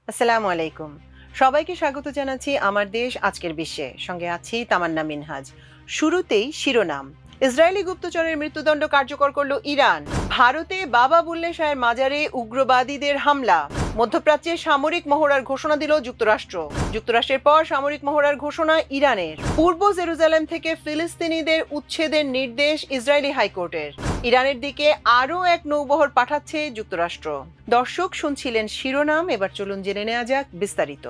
আসসালামু আলাইকুম। সবাইকে স্বাগত জানাচ্ছি আমার দেশ আজকের বিশ্বে। সঙ্গে আছি তামান্না মিনহাজ। শুরুতেই শিরোনাম। ইসরায়েলি গুপ্তচরের মৃত্যুদণ্ড কার্যকর করল ইরান। ভারতে বাবা বুল্লে শাহের মাজারে উগ্রবাদীদের হামলা। মধ্যপ্রাচ্যে সামরিক মহড়ার ঘোষণা দিল যুক্তরাষ্ট্র। যুক্তরাষ্ট্রের পর সামরিক মহড়ার ঘোষণা ইরানের। পূর্ব জেরুজালেম থেকে ফিলিস্তিনিদের উচ্ছেদের নির্দেশ ইসরায়েলি হাইকোর্টের। ইরানের দিকে আরও এক নৌবহর পাঠাচ্ছে যুক্তরাষ্ট্র। দর্শক শুনছিলেন শিরোনাম, এবার চলুন জেনে নেওয়া যাক বিস্তারিত।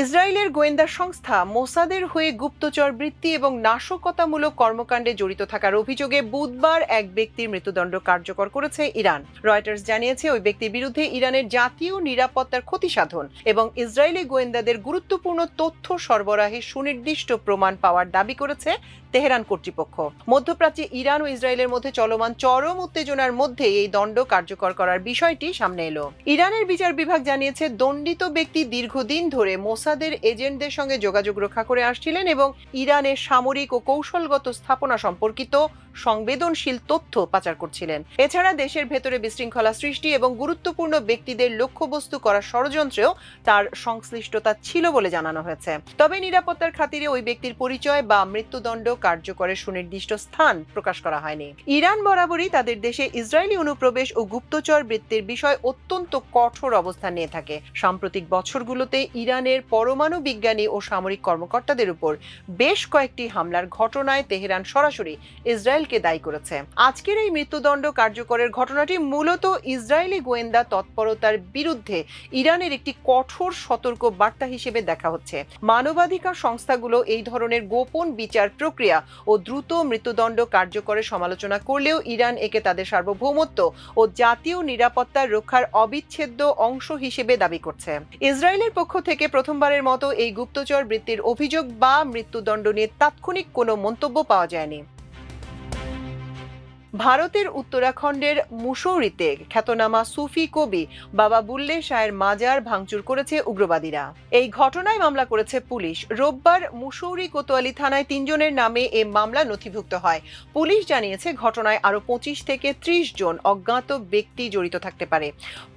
ইসরায়েলের গোয়েন্দা সংস্থা মোসাদের হয়ে গুপ্তচর বৃত্তি এবং নাশকতামূলক কর্মকাণ্ডে জড়িত থাকার অভিযোগে বুধবার এক ব্যক্তির মৃত্যুদণ্ড কার্যকর করেছে ইরান। রয়টার্স জানিয়েছে ওই ব্যক্তির বিরুদ্ধে ইরানের জাতীয় নিরাপত্তার ক্ষতি সাধন এবং ইসরায়েলি গোয়েন্দাদের গুরুত্বপূর্ণ তথ্য সরবরাহে সুনির্দিষ্ট প্রমাণ পাওয়ার দাবি করেছে তেহরান কর্তৃপক্ষ। মধ্যপ্রাচ্যে ইরান ও ইসরায়েলের মধ্যে চলমান চরম উত্তেজনার মধ্যে এই দণ্ড কার্যকর করার বিষয়টি সামনে এলো। ইরানের বিচার বিভাগ জানিয়েছে দণ্ডিত ব্যক্তি দীর্ঘদিন ধরে মোসাদের এজেন্টদের সঙ্গে যোগাযোগ রক্ষা করে আসছিলেন এবং ইরানের সামরিক ও কৌশলগত স্থাপনা সম্পর্কিত সংবেদনশীল তথ্য পাচার করছিলেন। এছাড়া দেশের ভেতরে বিশৃঙ্খলা সৃষ্টি এবং গুরুত্বপূর্ণ ব্যক্তিদের লক্ষ্যবস্তু করার ষড়যন্ত্রেও তার সংশ্লিষ্টতা ছিল বলে জানানো হয়েছে। তবে নিরাপত্তার খাতিরে ওই ব্যক্তির পরিচয় বা মৃত্যুদণ্ড কার্যকরের সুনির্দিষ্ট স্থান প্রকাশ করা হয়নি। ইরান বরাবরই তাদের দেশে ইসরায়েলি অনুপ্রবেশ ও গুপ্তচর বৃত্তির বিষয় অত্যন্ত কঠোর অবস্থান নিয়ে থাকে। সাম্প্রতিক বছরগুলোতে ইরানের পরমাণু বিজ্ঞানী ও সামরিক কর্মকর্তাদের উপর বেশ কয়েকটি হামলার ঘটনায় তেহরান সরাসরি ইসরায়েলকে দায়ী করেছে। আজকের এই মৃত্যুদণ্ড কার্যকরের ঘটনাটি মূলত ইসরায়েলি গোয়েন্দা তৎপরতার বিরুদ্ধে ইরানের একটি কঠোর সতর্ক বার্তা হিসেবে দেখা হচ্ছে। মানবাধিকার সংস্থাগুলো এই ধরনের গোপন বিচার প্রক্রিয়া ও দ্রুত মৃত্যুদণ্ড কার্যকরের সমালোচনা করলেও ইরান একে তাদের সার্বভৌমত্ব ও জাতীয় নিরাপত্তা রক্ষার অবিচ্ছেদ্য অংশ হিসেবে দাবি করছে। ইসরায়েলের পক্ষ থেকে প্রথমবারের মতো এই গুপ্তচর বৃত্তির অভিযোগ বা মৃত্যুদণ্ড নিয়ে তাৎক্ষণিক কোনো মন্তব্য পাওয়া যায়নি। ভারতের উত্তরাখণ্ডের মুসৌরিতে খ্যাতনামা সুফি কবি বাবা বুল্লে শাহের মাজার ভাঙচুর করেছে উগ্রবাদীরা। এই ঘটনায় মামলা করেছে পুলিশ। রোববার মুসৌরি কোতোয়ালি থানায় 3 জনের নামে এ মামলা নথিভুক্ত হয়। পুলিশ জানিয়েছে ঘটনায় আরো 25 থেকে 30 জন অজ্ঞাত ব্যক্তি জড়িত থাকতে পারে।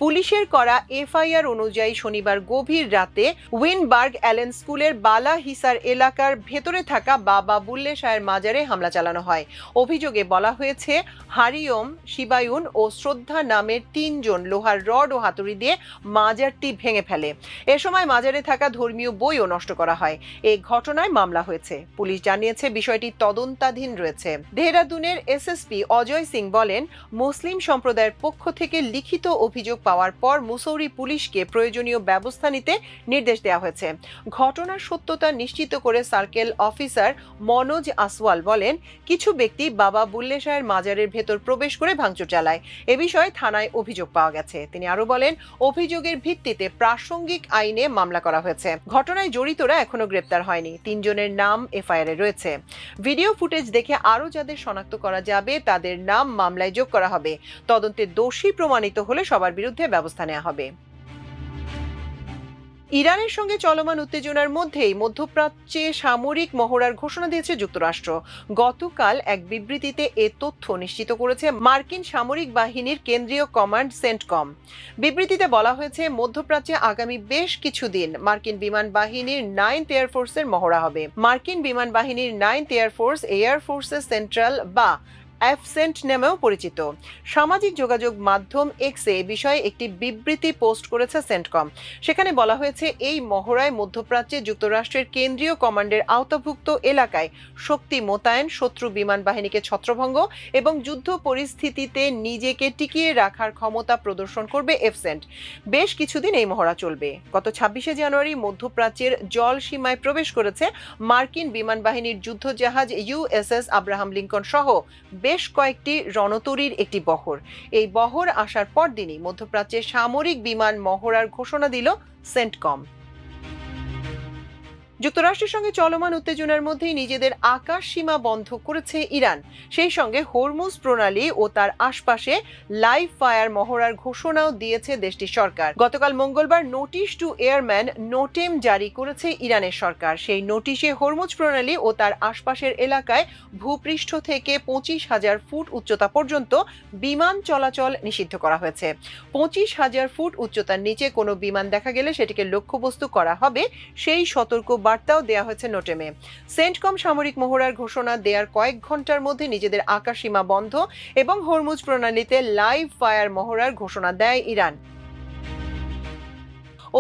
পুলিশের করা এফআইআর অনুযায়ী শনিবার গভীর রাতে উইনবার্গ অ্যালেন স্কুলের বালা হিসার এলাকার ভেতরে থাকা বাবা বুল্লে শাহের মাজারে হামলা চালানো হয়। অভিযোগে বলা হয়েছে হারিওম, শিবায়ুন ও শ্রদ্ধা নামের 3 জন লোহার রড ও হাতুড়ি দিয়ে মাজারটি ভেঙে ফেলে। এ সময় মাজারে থাকা ধর্মীয় বইও নষ্ট করা হয়। এই ঘটনায় মামলা হয়েছে। পুলিশ জানিয়েছে বিষয়টি তদন্তাধীন রয়েছে। দেহরাদুনের এসএসপি অজয় সিং বলেন, মুসলিম সম্প্রদায়ের পক্ষ থেকে লিখিত অভিযোগ পাওয়ার পর মুসৌরি পুলিশকে প্রয়োজনীয় ব্যবস্থা নিতে নির্দেশ দেওয়া হয়েছে। ঘটনার সত্যতা নিশ্চিত করে সার্কেল অফিসার মনোজ আসওয়াল বলেন, কিছু ব্যক্তি বাবা বুল্লে শাহের মাজারের ভেতর প্রবেশ করে ভাঙচুর চালায়। এ বিষয়ে থানায় অভিযোগ পাওয়া গেছে। তিনি আরো বলেন, অভিযোগের ভিত্তিতে প্রাসঙ্গিক আইনে মামলা করা হয়েছে। ঘটনায় জড়িতরা এখনো গ্রেপ্তার হয়নি। 3 জনের নাম এফআইআরে রয়েছে। ভিডিও ফুটেজ দেখে আরো যাদের শনাক্ত করা যাবে তাদের নাম মামলায় যোগ করা হবে। তদন্তে দোষী প্রমাণিত হলে সবার বিরুদ্ধে ব্যবস্থা নেওয়া হবে। ইরানের সঙ্গে চলমান উত্তেজনার মধ্যেই মধ্যপ্রাচ্যে সামরিক মহড়ার ঘোষণা দিয়েছে যুক্তরাষ্ট্র। গতকাল এক বিবৃতিতে এ তথ্য নিশ্চিত করেছে মার্কিন সামরিক বাহিনীর কেন্দ্রীয় কমান্ড সেন্টকম। বিবৃতিতে বলা হয়েছে, মধ্যপ্রাচ্যে আগামী বেশ কিছুদিন মার্কিন বিমান বাহিনীর 9th এয়ারফোর্সের মহড়া হবে। মার্কিন বিমান বাহিনীর 9th air force air forces central বা অ্যাফসেন্ট নামেও পরিচিত। সামাজিক যোগাযোগ মাধ্যম এক্সে এ বিষয়ে একটি বিবৃতি পোস্ট করেছে সেন্টকম। সেখানে বলা হয়েছে, এই মহড়ায় মধ্যপ্রাচ্যে যুক্তরাষ্ট্রের কেন্দ্রীয় কমান্ডের আওতাভুক্ত এলাকায় শক্তি মোতায়েন, শত্রু বিমান বাহিনীকে ছত্রভঙ্গ এবং যুদ্ধ পরিস্থিতিতে নিজেকে টিকিয়ে রাখার ক্ষমতা প্রদর্শন করবে এফসেন্ট। বেশ কিছুদিন এই মহড়া চলবে। গত 26শে জানুয়ারি মধ্যপ্রাচ্যের জল সীমায় প্রবেশ করেছে মার্কিন বিমান বাহিনীর যুদ্ধজাহাজ ইউএসএস আব্রাহাম লিঙ্কন সহ বেশ কয়েকটি রণতরীর একটি বহর। এই বহর আসার পরদিনই মধ্যপ্রাচ্যে সামরিক বিমান মহড়ার ঘোষণা দিল সেন্টকম। যুক্তরাষ্ট্রের সঙ্গে চলমান উত্তেজনার মধ্যেই নিজেদের আকাশ সীমা বন্ধ করেছে ইরান। সেই সঙ্গে হরমুজ প্রণালী ও তার আশপাশে লাইভ ফায়ার মহড়ার ঘোষণাও দিয়েছে দেশটির সরকার। গতকাল মঙ্গলবার নোটিশ টু এয়ারম্যান নোটেম জারি করেছে ইরানের সরকার। সেই নোটিশে হরমুজ প্রণালী ও তার আশপাশের এলাকায় ভূপৃষ্ঠ থেকে 25,000 ফুট উচ্চতা পর্যন্ত বিমান চলাচল নিষিদ্ধ করা হয়েছে। 25,000 ফুট উচ্চতার নিচে কোনো বিমান দেখা গেলে সেটিকে লক্ষ্যবস্তু করা হবে, সেই সতর্ক বার্তাও দেয়া হয়েছে নোটেমে। সেন্টকম সামরিক মহড়ার ঘোষণা দেওয়ার কয়েক ঘন্টার মধ্যে নিজেদের আকাশসীমা বন্ধ এবং হরমুজ প্রণালীতে লাইভ ফায়ার মহড়ার ঘোষণা দেয় ইরান।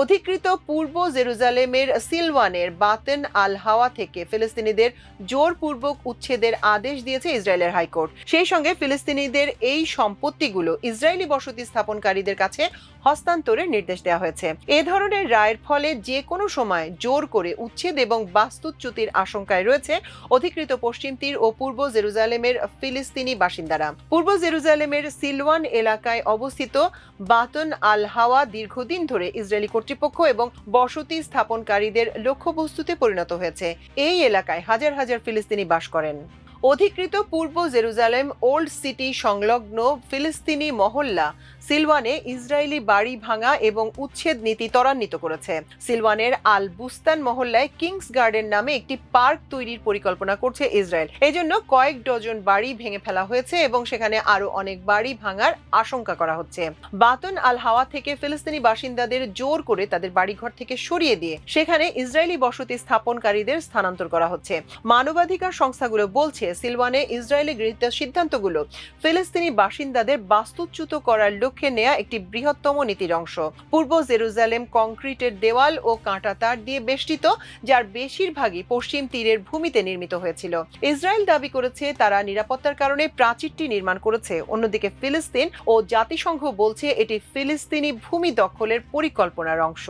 অধিকৃত পূর্ব জেরুজালেমের সিলওয়ানের বাতেন আল হাওয়া থেকে ফিলিস্তিনিদের জোরপূর্বক উচ্ছেদের আদেশ দিয়েছে ইসরায়েলের হাইকোর্ট। সেই সঙ্গে ফিলিস্তিনিদের এই সম্পত্তিগুলো ইসরায়েলি বসতি স্থাপনকারীদের কাছে হস্তান্তরের নির্দেশ দেওয়া হয়েছে। এ ধরনের রায়ের ফলে যে কোনো সময় জোর করে উচ্ছেদ এবং বাস্তুচ্যুতির আশঙ্কায় রয়েছে অধিকৃত পশ্চিম তীর ও পূর্ব জেরুজালেমের ফিলিস্তিনি বাসিন্দারা। পূর্ব জেরুজালেমের সিলওয়ান এলাকায় অবস্থিত বাতন আল হাওয়া দীর্ঘদিন ধরে ইসরায়েলি কর্তৃপক্ষ এবং বসতি স্থাপনকারীদের লক্ষ্যবস্তুতে পরিণত হয়েছে। এই এলাকায় হাজার হাজার ফিলিস্তিনি বাস করেন। অধিকৃত পূর্ব জেরুজালেম ওল্ড সিটি সংলগ্ন ফিলিস্তিনি মহল্লা সিলওয়ানে ইসরায়েলি বাড়ি ভাঙা এবং উচ্ছেদ নীতি ত্বরান্বিত করেছে। সিলওয়ানের আল বুস্তান মহল্লায় কিংস গার্ডেন নামে একটি পার্ক তৈরির পরিকল্পনা করছে ইসরায়েল। এজন্য কয়েক ডজন বাড়ি ভেঙে ফেলা হয়েছে এবং সেখানে আরো অনেক বাড়ি ভাঙার আশঙ্কা করা হচ্ছে। বাতন আল হাওয়া থেকে ফিলিস্তিনি বাসিন্দাদের জোর করে তাদের বাড়িঘর থেকে সরিয়ে দিয়ে সেখানে ইসরায়েলি বসতি স্থাপনকারীদের স্থানান্তর করা হচ্ছে। মানবাধিকার সংস্থাগুলো বলছে সিলওয়ানে ইসরায়েলি গৃহীত সিদ্ধান্তগুলো ফিলিস্তিনি বাসিন্দাদের বাস্তুচ্যুত করার লক্ষ্যে নেয়া একটি বৃহত্তম নীতির অংশ। পূর্ব জেরুজালেম কংক্রিটের দেওয়াল ও কাঁটাতার দিয়ে বেষ্টিত, যার বেশিরভাগই পশ্চিম তীরের ভূমিতে নির্মিত হয়েছিল। ইসরায়েল দাবি করেছে তারা নিরাপত্তার কারণে প্রাচীরটি নির্মাণ করেছে। অন্যদিকে ফিলিস্তিন ও জাতিসংঘ বলছে এটি ফিলিস্তিনি ভূমি দখলের পরিকল্পনার অংশ।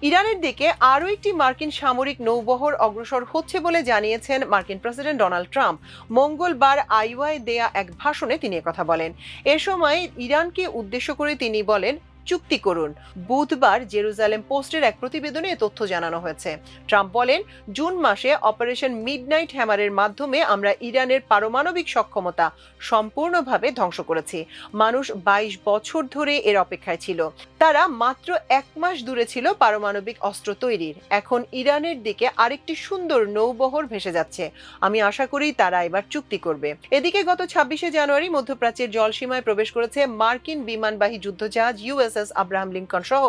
ইরানের দিকে আরও একটি মার্কিন সামরিক নৌবহর অগ্রসর হচ্ছে বলে জানিয়েছেন মার্কিন প্রেসিডেন্ট ডোনাল্ড ট্রাম্প। মঙ্গলবার আইওয়ায় দেয়া এক ভাষণে তিনি একথা বলেন। এ সময় ইরানকে উদ্দেশ্য করে তিনি বলেন, চুক্তি করুন। বুধবার জেরুজালেম পোস্টের এক প্রতিবেদনে তথ্য জানানো হয়েছে। ট্রাম্প বলেন, জুন মাসে অপারেশন মিডনাইট হ্যামারের মাধ্যমে আমরা ইরানের পারমাণবিক সক্ষমতা সম্পূর্ণভাবে ধ্বংস করেছি। মানুষ 22 বছর ধরে এর অপেক্ষায় ছিল। তারা মাত্র 1 মাস দূরে ছিল পারমাণবিক অস্ত্র তৈরির। এখন ইরানের দিকে আরেকটি সুন্দর নৌবহর ভেসে যাচ্ছে। আমি আশা করি তারা এবার চুক্তি করবে। এদিকে গত 26শে জানুয়ারি মধ্যপ্রাচ্যের জলসীমায় প্রবেশ করেছে মার্কিন বিমানবাহী যুদ্ধজাহাজ ইউএসএস আব্রাহাম লিঙ্কন সহ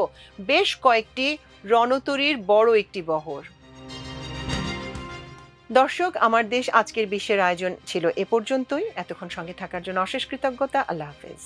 বেশ কয়েকটি রণতরীর বড় একটি বহর। দর্শক, আমার দেশ আজকের বিশ্বের আয়োজন ছিল এ পর্যন্তই। এতক্ষণ সঙ্গে থাকার জন্য অশেষ কৃতজ্ঞতা। আল্লাহ হাফেজ।